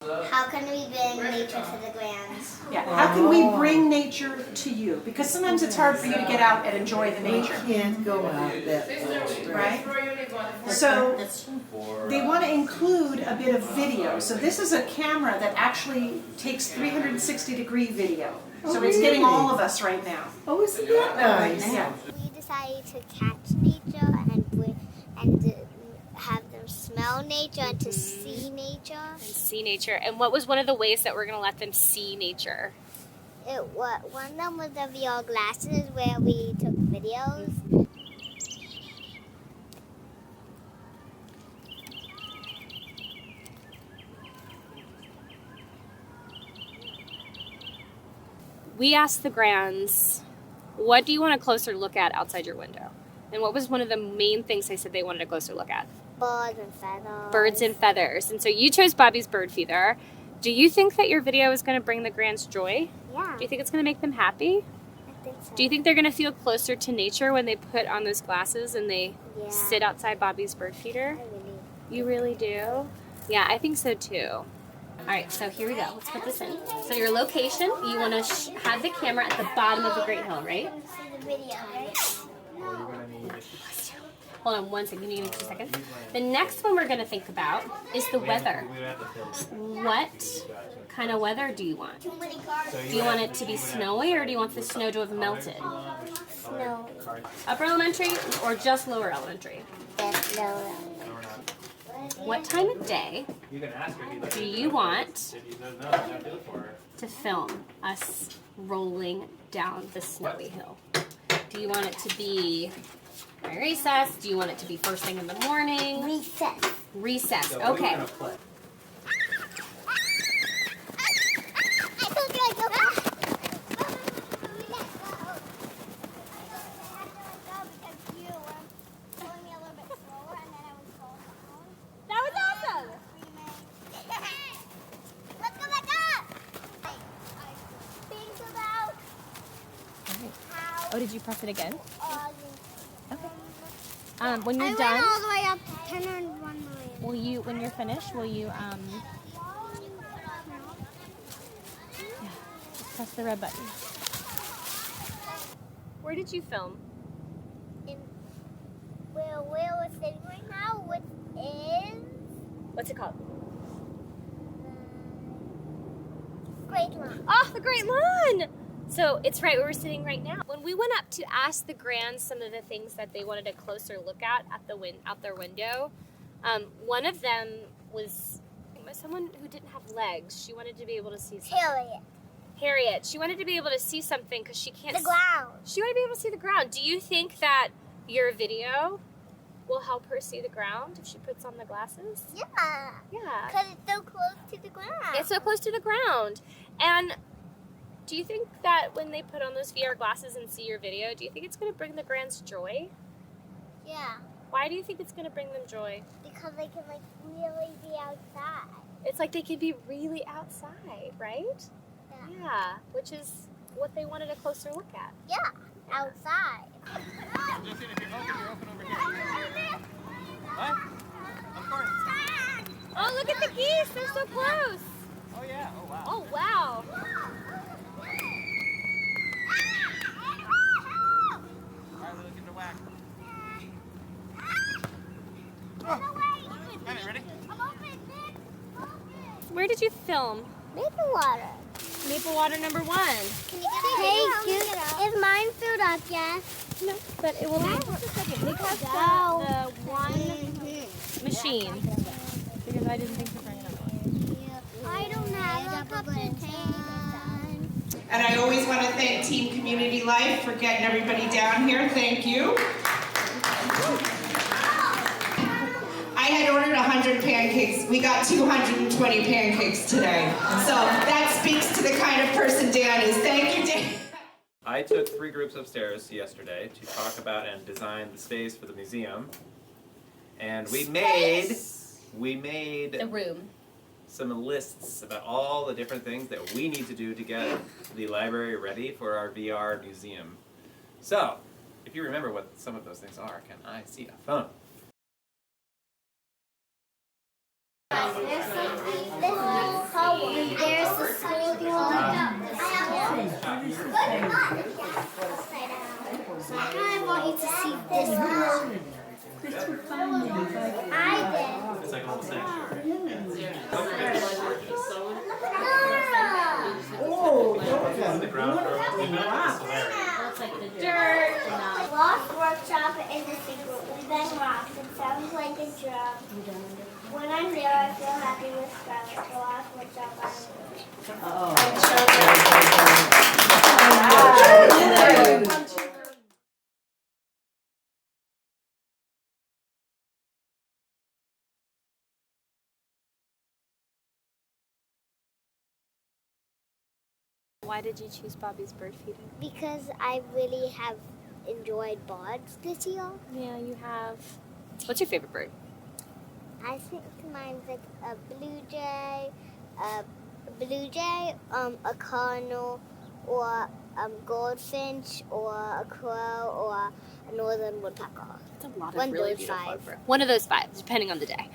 How can we bring nature to the grounds? Yeah, how can we bring nature to you? Because sometimes it's hard for you to get out and enjoy the nature. We can't go out that way. Right? So they want to include a bit of video. So this is a camera that actually takes 360-degree video. So it's getting all of us right now. Oh, isn't that nice? Yeah. We decided to catch nature and have them smell nature and to see nature. And see nature. And what was one of the ways that we're going to let them see nature? One of them was the VR glasses where we took videos. We asked the grands, what do you want a closer look at outside your window? And what was one of the main things they said they wanted a closer look at? Birds and feathers. Birds and feathers. And so you chose Bobby's bird feeder. Do you think that your video is going to bring the grands joy? Yeah. Do you think it's going to make them happy? I think so. Do you think they're going to feel closer to nature when they put on those glasses and they sit outside Bobby's bird feeder? I really. You really do? Yeah, I think so too. All right, so here we go. Let's put this in. So your location, you want to have the camera at the bottom of the Great Hill, right? See the video, right? Hold on one second. Can you give me 2 seconds? The next one we're going to think about is the weather. What kind of weather do you want? Do you want it to be snowy or do you want the snow to have melted? Snow. Upper elementary or just lower elementary? That's low. What time of day do you want to film us rolling down the snowy hill? Do you want it to be during recess? Do you want it to be first thing in the morning? Recess. Recess, okay. Oh, did you press it again? Okay. When you're done, went all the way up to 10 will you, when you're finished, will you, yeah, just press the red button. Where did you film? Where we're sitting right now, which is What's it called? Great Lawn. Oh, the Great Lawn! So it's right where we're sitting right now. When we went up to ask the grands some of the things that they wanted a closer look at out their window, one of them was someone who didn't have legs. She wanted to be able to see something. Harriet. She wanted to be able to see something because she can't. The ground. She wanted to be able to see the ground. Do you think that your video will help her see the ground if she puts on the glasses? Yeah. Yeah. Because it's so close to the ground. It's so close to the ground. And do you think that when they put on those VR glasses and see your video, do you think it's going to bring the grands joy? Yeah. Why do you think it's going to bring them joy? Because they can really be outside. It's like they can be really outside, right? Yeah, which is what they wanted a closer look at. Yeah, outside. Justin, if you're open over here. What? Of course. Oh, look at the geese! They're so close! Oh, yeah. Oh, wow. Oh, wow! All right, we're looking to whack. All right, ready? Where did you film? Maple water. Maple Water number 1. Can you give me is mine filled up yet? No, but it will be. Because the one machine. Because I didn't think to bring another one. I don't have a cup to take. And I always want to thank Team Community Life for getting everybody down here. Thank you. I had ordered 100 pancakes. We got 220 pancakes today. So that speaks to the kind of person Dan is. Thank you, Dan. I took 3 groups upstairs yesterday to talk about and design the space for the museum. And we made The room. some lists about all the different things that we need to do to get the library ready for our VR museum. So, if you remember what some of those things are, can I see a phone? This is need to see this one. I did. It's like a little sanctuary. Oh, The ground floor. We've been up to this Solarium. Lost Workshop is a secret. We bang rocks. It sounds like a drum. When I'm there, I feel happy with Scarlet. The Lost Workshop. Why did you choose Bobby's Bird Feeder? Because I really have enjoyed birds this year. Yeah, you have. What's your favorite bird? I think mine's like a blue jay, a cardinal, or goldfinch, or a crow, or a northern woodpecker. That's a lot One of of really those beautiful five. birds. One of those five, depending on the day.